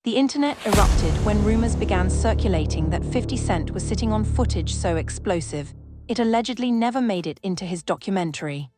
The internet erupted when rumors began circulating that 50 Cent was sitting on footage so explosive, it allegedly never made it into his documentary.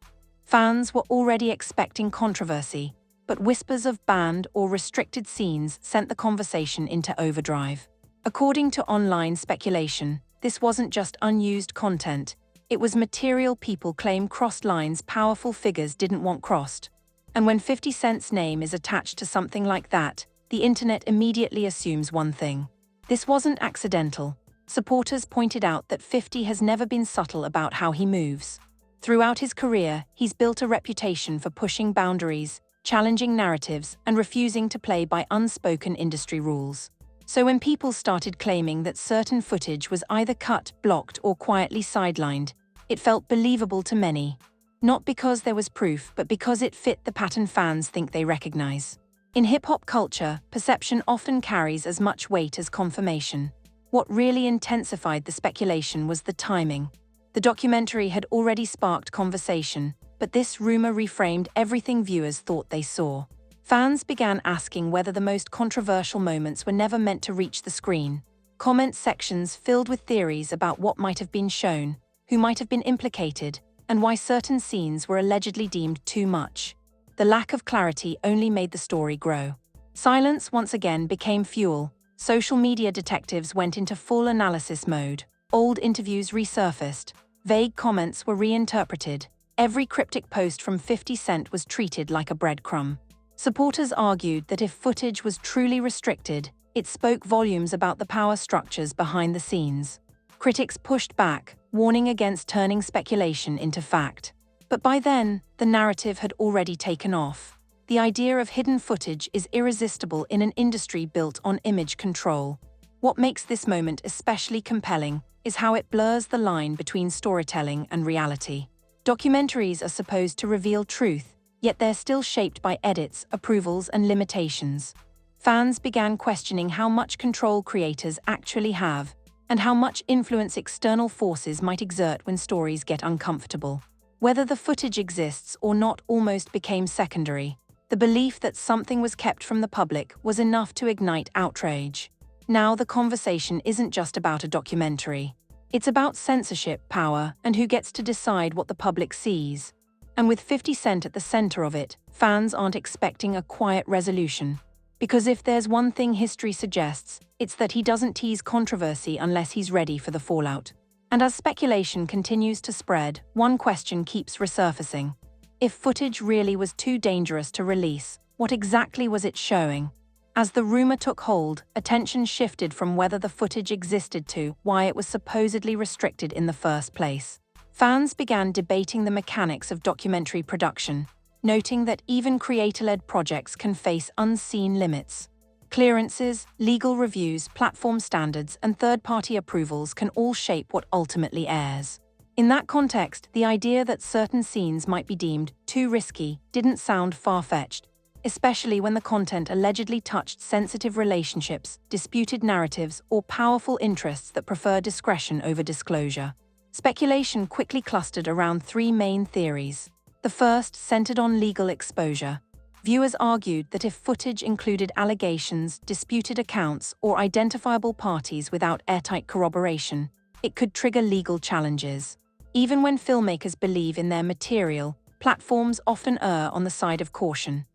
Fans were already expecting controversy, but whispers of banned or restricted scenes sent the conversation into overdrive. According to online speculation, this wasn't just unused content, it was material people claim crossed lines powerful figures didn't want crossed. And when 50 Cent's name is attached to something like that, the internet immediately assumes one thing. This wasn't accidental. Supporters pointed out that 50 has never been subtle about how he moves. Throughout his career, he's built a reputation for pushing boundaries, challenging narratives, and refusing to play by unspoken industry rules. So when people started claiming that certain footage was either cut, blocked, or quietly sidelined, it felt believable to many. Not because there was proof, but because it fit the pattern fans think they recognize. In hip-hop culture, perception often carries as much weight as confirmation. What really intensified the speculation was the timing. The documentary had already sparked conversation, but this rumor reframed everything viewers thought they saw. Fans began asking whether the most controversial moments were never meant to reach the screen. Comment sections filled with theories about what might have been shown, who might have been implicated, and why certain scenes were allegedly deemed too much. The lack of clarity only made the story grow. Silence once again became fuel. Social media detectives went into full analysis mode. Old interviews resurfaced. Vague comments were reinterpreted. Every cryptic post from 50 Cent was treated like a breadcrumb. Supporters argued that if footage was truly restricted, it spoke volumes about the power structures behind the scenes. Critics pushed back, warning against turning speculation into fact. But by then, the narrative had already taken off. The idea of hidden footage is irresistible in an industry built on image control. What makes this moment especially compelling is how it blurs the line between storytelling and reality. Documentaries are supposed to reveal truth, yet they're still shaped by edits, approvals, and limitations. Fans began questioning how much control creators actually have, and how much influence external forces might exert when stories get uncomfortable. Whether the footage exists or not almost became secondary. The belief that something was kept from the public was enough to ignite outrage. Now the conversation isn't just about a documentary. It's about censorship, power, and who gets to decide what the public sees. And with 50 Cent at the center of it, fans aren't expecting a quiet resolution. Because if there's one thing history suggests, it's that he doesn't tease controversy unless he's ready for the fallout. And as speculation continues to spread, one question keeps resurfacing. If footage really was too dangerous to release, what exactly was it showing? As the rumor took hold, attention shifted from whether the footage existed to why it was supposedly restricted in the first place. Fans began debating the mechanics of documentary production, noting that even creator-led projects can face unseen limits. Clearances, legal reviews, platform standards, and third-party approvals can all shape what ultimately airs. In that context, the idea that certain scenes might be deemed too risky didn't sound far-fetched, especially when the content allegedly touched sensitive relationships, disputed narratives, or powerful interests that prefer discretion over disclosure. Speculation quickly clustered around three main theories. The first centered on legal exposure. Viewers argued that if footage included allegations, disputed accounts, or identifiable parties without airtight corroboration, it could trigger legal challenges. Even when filmmakers believe in their material, platforms often err on the side of caution.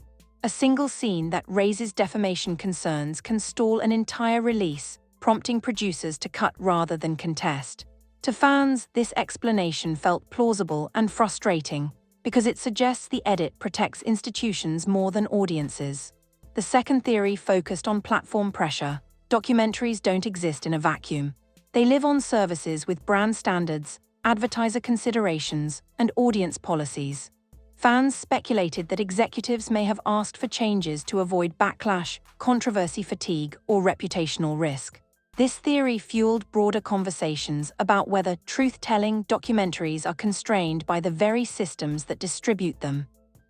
A single scene that raises defamation concerns can stall an entire release, prompting producers to cut rather than contest. To fans, this explanation felt plausible and frustrating, because it suggests the edit protects institutions more than audiences. The second theory focused on platform pressure. Documentaries don't exist in a vacuum. They live on services with brand standards, advertiser considerations, and audience policies. Fans speculated that executives may have asked for changes to avoid backlash, controversy fatigue, or reputational risk. This theory fueled broader conversations about whether truth-telling documentaries are constrained by the very systems that distribute them.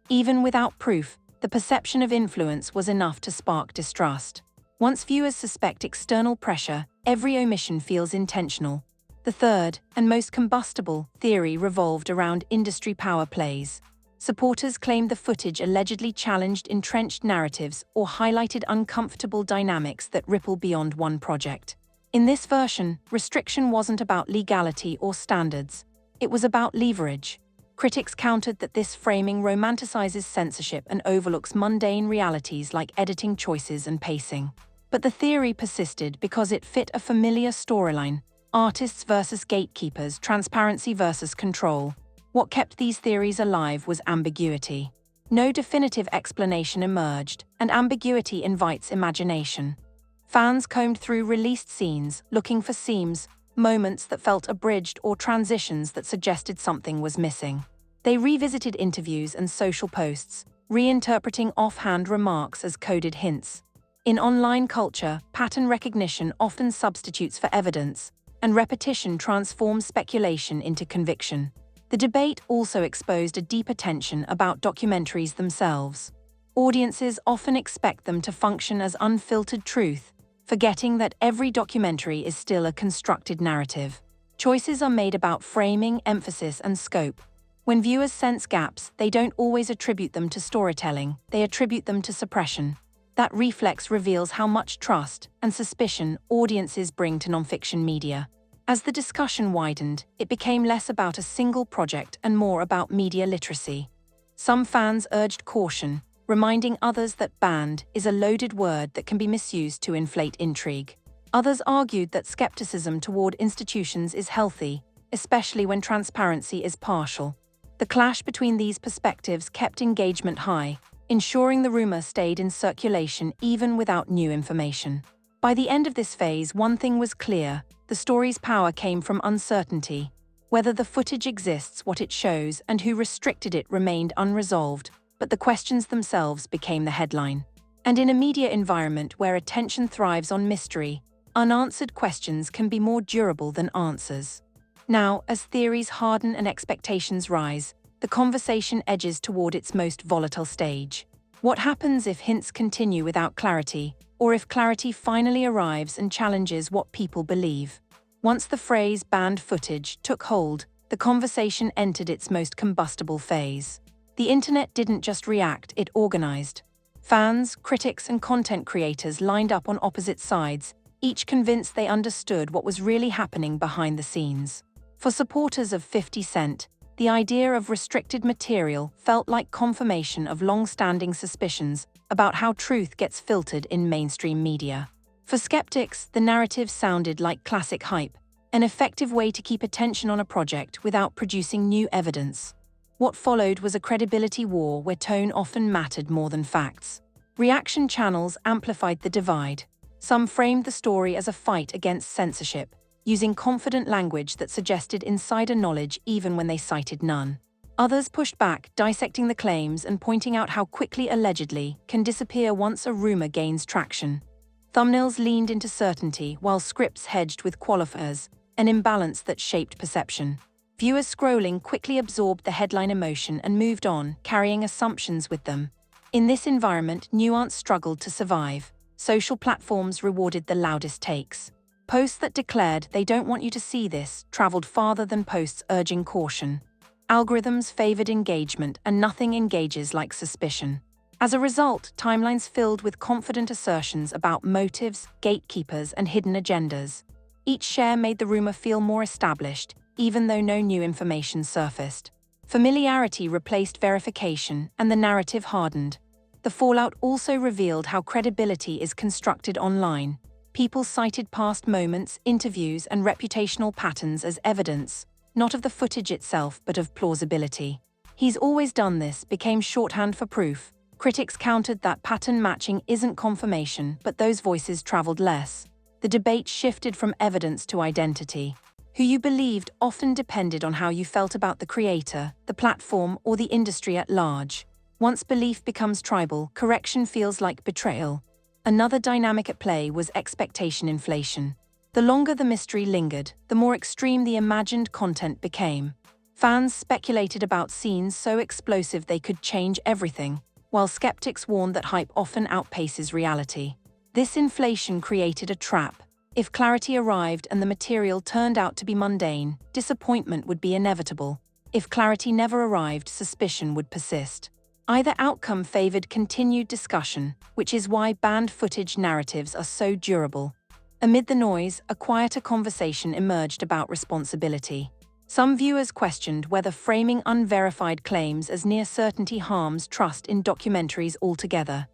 Even without proof, the perception of influence was enough to spark distrust. Once viewers suspect external pressure, every omission feels intentional. The third, and most combustible, theory revolved around industry power plays. Supporters claimed the footage allegedly challenged entrenched narratives or highlighted uncomfortable dynamics that ripple beyond one project. In this version, restriction wasn't about legality or standards. It was about leverage. Critics countered that this framing romanticizes censorship and overlooks mundane realities like editing choices and pacing. But the theory persisted because it fit a familiar storyline: artists versus gatekeepers, transparency versus control. What kept these theories alive was ambiguity. No definitive explanation emerged, and ambiguity invites imagination. Fans combed through released scenes, looking for seams, moments that felt abridged or transitions that suggested something was missing. They revisited interviews and social posts, reinterpreting offhand remarks as coded hints. In online culture, pattern recognition often substitutes for evidence, and repetition transforms speculation into conviction. The debate also exposed a deeper tension about documentaries themselves. Audiences often expect them to function as unfiltered truth, forgetting that every documentary is still a constructed narrative. Choices are made about framing, emphasis, and scope. When viewers sense gaps, they don't always attribute them to storytelling, they attribute them to suppression. That reflex reveals how much trust and suspicion audiences bring to nonfiction media. As the discussion widened, it became less about a single project and more about media literacy. Some fans urged caution, reminding others that banned is a loaded word that can be misused to inflate intrigue. Others argued that skepticism toward institutions is healthy, especially when transparency is partial. The clash between these perspectives kept engagement high, ensuring the rumor stayed in circulation even without new information. By the end of this phase, one thing was clear: the story's power came from uncertainty. Whether the footage exists, what it shows, and who restricted it remained unresolved, but the questions themselves became the headline. And in a media environment where attention thrives on mystery, unanswered questions can be more durable than answers. Now, as theories harden and expectations rise, the conversation edges toward its most volatile stage. What happens if hints continue without clarity, or if clarity finally arrives and challenges what people believe? Once the phrase "banned footage" took hold, the conversation entered its most combustible phase. The internet didn't just react, it organized. Fans, critics, and content creators lined up on opposite sides, each convinced they understood what was really happening behind the scenes. For supporters of 50 Cent, the idea of restricted material felt like confirmation of long-standing suspicions about how truth gets filtered in mainstream media. For skeptics, the narrative sounded like classic hype, an effective way to keep attention on a project without producing new evidence. What followed was a credibility war where tone often mattered more than facts. Reaction channels amplified the divide. Some framed the story as a fight against censorship, using confident language that suggested insider knowledge even when they cited none. Others pushed back, dissecting the claims and pointing out how quickly "allegedly" can disappear once a rumor gains traction. Thumbnails leaned into certainty while scripts hedged with qualifiers, an imbalance that shaped perception. Viewers scrolling quickly absorbed the headline emotion and moved on, carrying assumptions with them. In this environment, nuance struggled to survive. Social platforms rewarded the loudest takes. Posts that declared "they don't want you to see this" traveled farther than posts urging caution. Algorithms favored engagement, and nothing engages like suspicion. As a result, timelines filled with confident assertions about motives, gatekeepers, and hidden agendas. Each share made the rumor feel more established, even though no new information surfaced. Familiarity replaced verification, and the narrative hardened. The fallout also revealed how credibility is constructed online. People cited past moments, interviews, and reputational patterns as evidence, not of the footage itself but of plausibility. "He's always done this" became shorthand for proof. Critics countered that pattern matching isn't confirmation, but those voices traveled less. The debate shifted from evidence to identity. Who you believed often depended on how you felt about the creator, the platform, or the industry at large. Once belief becomes tribal, correction feels like betrayal. Another dynamic at play was expectation inflation. The longer the mystery lingered, the more extreme the imagined content became. Fans speculated about scenes so explosive they could change everything, while skeptics warned that hype often outpaces reality. This inflation created a trap. If clarity arrived and the material turned out to be mundane, disappointment would be inevitable. If clarity never arrived, suspicion would persist. Either outcome favored continued discussion, which is why banned footage narratives are so durable. Amid the noise, a quieter conversation emerged about responsibility. Some viewers questioned whether framing unverified claims as near certainty harms trust in documentaries altogether.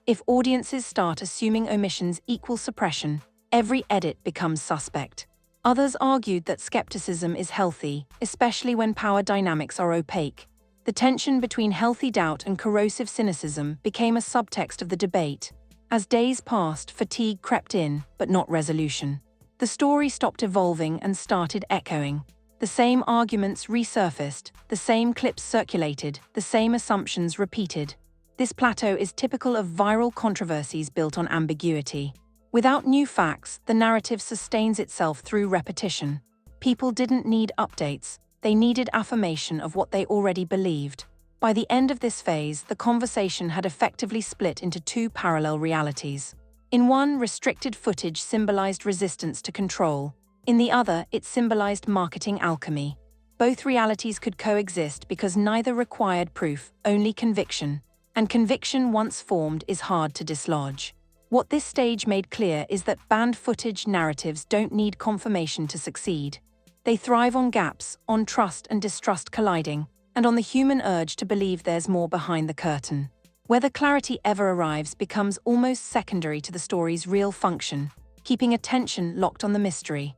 If audiences start assuming omissions equal suppression, every edit becomes suspect. Others argued that skepticism is healthy, especially when power dynamics are opaque. The tension between healthy doubt and corrosive cynicism became a subtext of the debate. As days passed, fatigue crept in, but not resolution. The story stopped evolving and started echoing. The same arguments resurfaced, the same clips circulated, the same assumptions repeated. This plateau is typical of viral controversies built on ambiguity. Without new facts, the narrative sustains itself through repetition. People didn't need updates, they needed affirmation of what they already believed. By the end of this phase, the conversation had effectively split into two parallel realities. In one, restricted footage symbolized resistance to control. In the other, it symbolized marketing alchemy. Both realities could coexist because neither required proof, only conviction. And conviction once formed is hard to dislodge. What this stage made clear is that banned footage narratives don't need confirmation to succeed. They thrive on gaps, on trust and distrust colliding, and on the human urge to believe there's more behind the curtain. Whether clarity ever arrives becomes almost secondary to the story's real function, keeping attention locked on the mystery.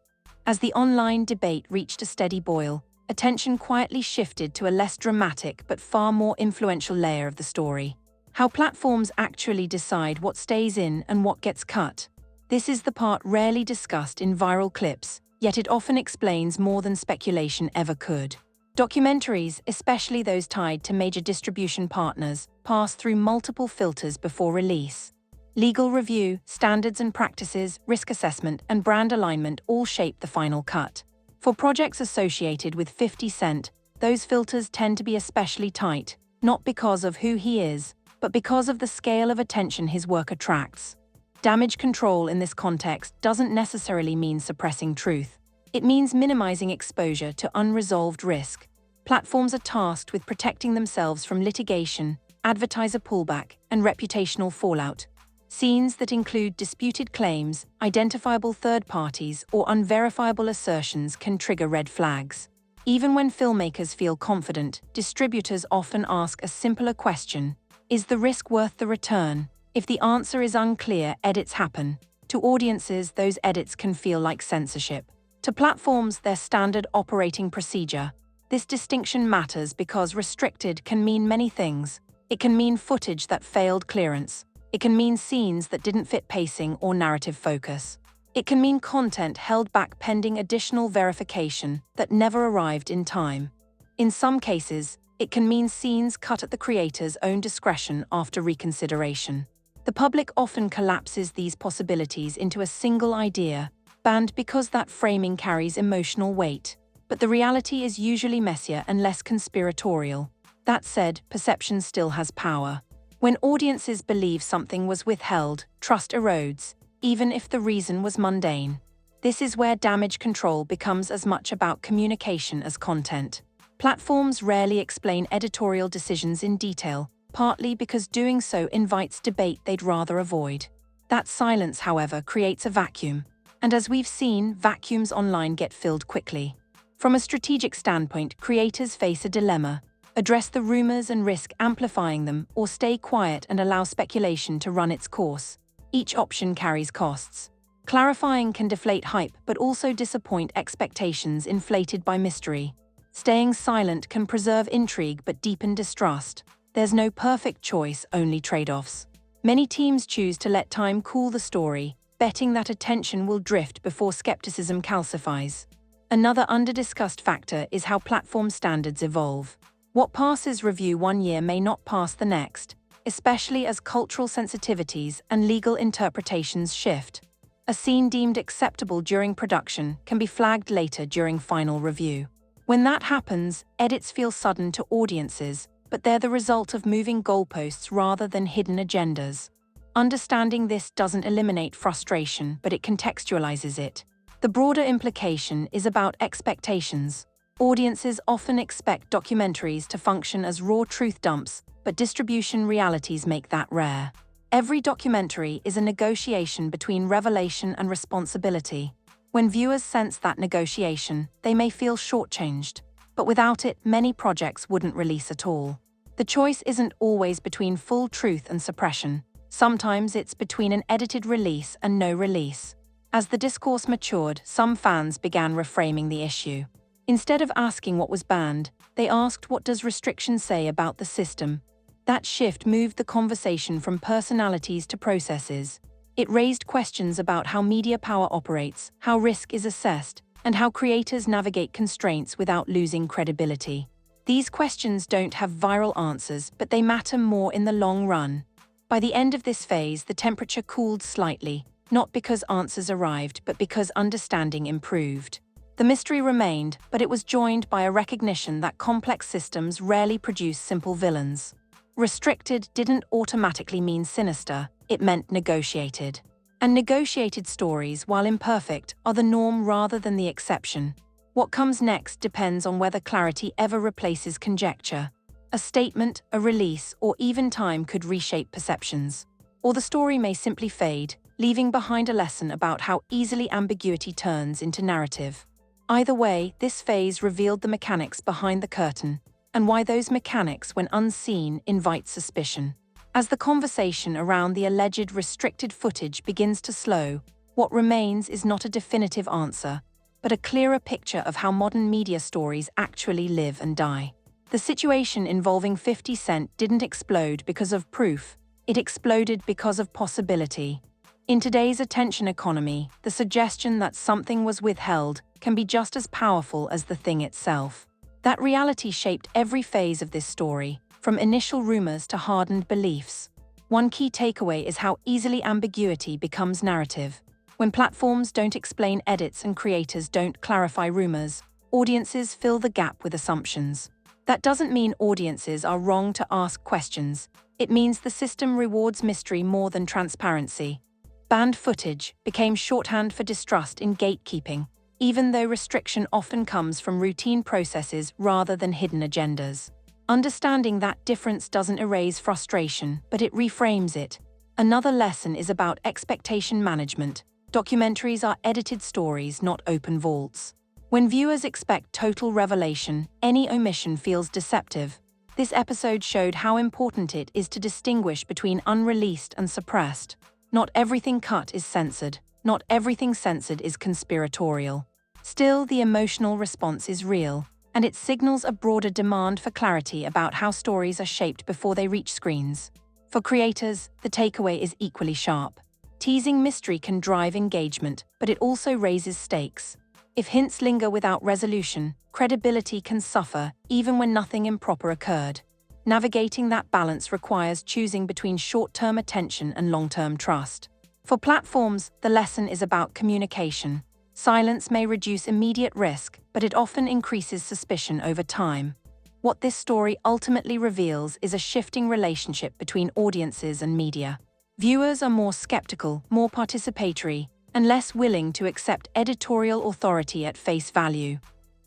As the online debate reached a steady boil, attention quietly shifted to a less dramatic but far more influential layer of the story. How platforms actually decide what stays in and what gets cut. This is the part rarely discussed in viral clips, yet it often explains more than speculation ever could. Documentaries, especially those tied to major distribution partners, pass through multiple filters before release. Legal review, standards and practices, risk assessment, and brand alignment all shape the final cut. For projects associated with 50 Cent, those filters tend to be especially tight, not because of who he is, but because of the scale of attention his work attracts. Damage control in this context doesn't necessarily mean suppressing truth. It means minimizing exposure to unresolved risk. Platforms are tasked with protecting themselves from litigation, advertiser pullback, and reputational fallout. Scenes that include disputed claims, identifiable third parties, or unverifiable assertions can trigger red flags. Even when filmmakers feel confident, distributors often ask a simpler question: is the risk worth the return? If the answer is unclear, edits happen. To audiences, those edits can feel like censorship. To platforms, they're standard operating procedure. This distinction matters because restricted can mean many things. It can mean footage that failed clearance. It can mean scenes that didn't fit pacing or narrative focus. It can mean content held back pending additional verification that never arrived in time. In some cases, it can mean scenes cut at the creator's own discretion after reconsideration. The public often collapses these possibilities into a single idea, banned because that framing carries emotional weight. But the reality is usually messier and less conspiratorial. That said, perception still has power. When audiences believe something was withheld, trust erodes, even if the reason was mundane. This is where damage control becomes as much about communication as content. Platforms rarely explain editorial decisions in detail, partly because doing so invites debate they'd rather avoid. That silence, however, creates a vacuum. And as we've seen, vacuums online get filled quickly. From a strategic standpoint, creators face a dilemma: address the rumors and risk amplifying them, or stay quiet and allow speculation to run its course. Each option carries costs. Clarifying can deflate hype but also disappoint expectations inflated by mystery. Staying silent can preserve intrigue but deepen distrust. There's no perfect choice, only trade-offs. Many teams choose to let time cool the story, betting that attention will drift before skepticism calcifies. Another under-discussed factor is how platform standards evolve. What passes review one year may not pass the next, especially as cultural sensitivities and legal interpretations shift. A scene deemed acceptable during production can be flagged later during final review. When that happens, edits feel sudden to audiences, but they're the result of moving goalposts rather than hidden agendas. Understanding this doesn't eliminate frustration, but it contextualizes it. The broader implication is about expectations. Audiences often expect documentaries to function as raw truth dumps, but distribution realities make that rare. Every documentary is a negotiation between revelation and responsibility. When viewers sense that negotiation, they may feel shortchanged. But without it, many projects wouldn't release at all. The choice isn't always between full truth and suppression. Sometimes it's between an edited release and no release. As the discourse matured, some fans began reframing the issue. Instead of asking what was banned, they asked, what does restriction say about the system? That shift moved the conversation from personalities to processes. It raised questions about how media power operates, how risk is assessed, and how creators navigate constraints without losing credibility. These questions don't have viral answers, but they matter more in the long run. By the end of this phase, the temperature cooled slightly, not because answers arrived, but because understanding improved. The mystery remained, but it was joined by a recognition that complex systems rarely produce simple villains. Restricted didn't automatically mean sinister, it meant negotiated. And negotiated stories, while imperfect, are the norm rather than the exception. What comes next depends on whether clarity ever replaces conjecture. A statement, a release, or even time could reshape perceptions. Or the story may simply fade, leaving behind a lesson about how easily ambiguity turns into narrative. Either way, this phase revealed the mechanics behind the curtain, and why those mechanics, when unseen, invite suspicion. As the conversation around the alleged restricted footage begins to slow, what remains is not a definitive answer, but a clearer picture of how modern media stories actually live and die. The situation involving 50 Cent didn't explode because of proof, it exploded because of possibility. In today's attention economy, the suggestion that something was withheld can be just as powerful as the thing itself. That reality shaped every phase of this story, from initial rumors to hardened beliefs. One key takeaway is how easily ambiguity becomes narrative. When platforms don't explain edits and creators don't clarify rumors, audiences fill the gap with assumptions. That doesn't mean audiences are wrong to ask questions. It means the system rewards mystery more than transparency. Banned footage became shorthand for distrust in gatekeeping, even though restriction often comes from routine processes rather than hidden agendas. Understanding that difference doesn't erase frustration, but it reframes it. Another lesson is about expectation management. Documentaries are edited stories, not open vaults. When viewers expect total revelation, any omission feels deceptive. This episode showed how important it is to distinguish between unreleased and suppressed. Not everything cut is censored. Not everything censored is conspiratorial. Still, the emotional response is real, and it signals a broader demand for clarity about how stories are shaped before they reach screens. For creators, the takeaway is equally sharp. Teasing mystery can drive engagement, but it also raises stakes. If hints linger without resolution, credibility can suffer, even when nothing improper occurred. Navigating that balance requires choosing between short-term attention and long-term trust. For platforms, the lesson is about communication. Silence may reduce immediate risk, but it often increases suspicion over time. What this story ultimately reveals is a shifting relationship between audiences and media. Viewers are more skeptical, more participatory, and less willing to accept editorial authority at face value.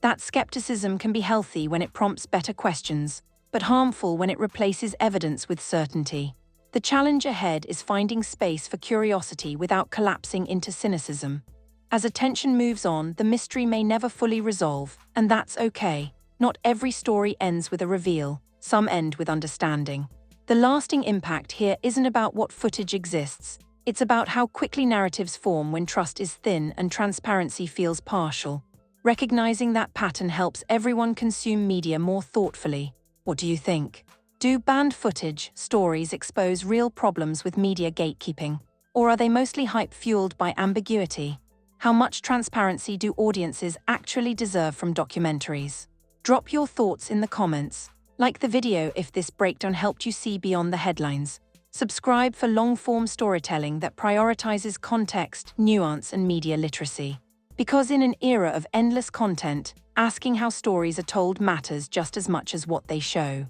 That skepticism can be healthy when it prompts better questions, but harmful when it replaces evidence with certainty. The challenge ahead is finding space for curiosity without collapsing into cynicism. As attention moves on, the mystery may never fully resolve, and that's okay. Not every story ends with a reveal, some end with understanding. The lasting impact here isn't about what footage exists, it's about how quickly narratives form when trust is thin and transparency feels partial. Recognizing that pattern helps everyone consume media more thoughtfully. What do you think? Do banned footage stories expose real problems with media gatekeeping? Or are they mostly hype fueled by ambiguity? How much transparency do audiences actually deserve from documentaries? Drop your thoughts in the comments. Like the video if this breakdown helped you see beyond the headlines. Subscribe for long-form storytelling that prioritizes context, nuance, and media literacy. Because in an era of endless content, asking how stories are told matters just as much as what they show.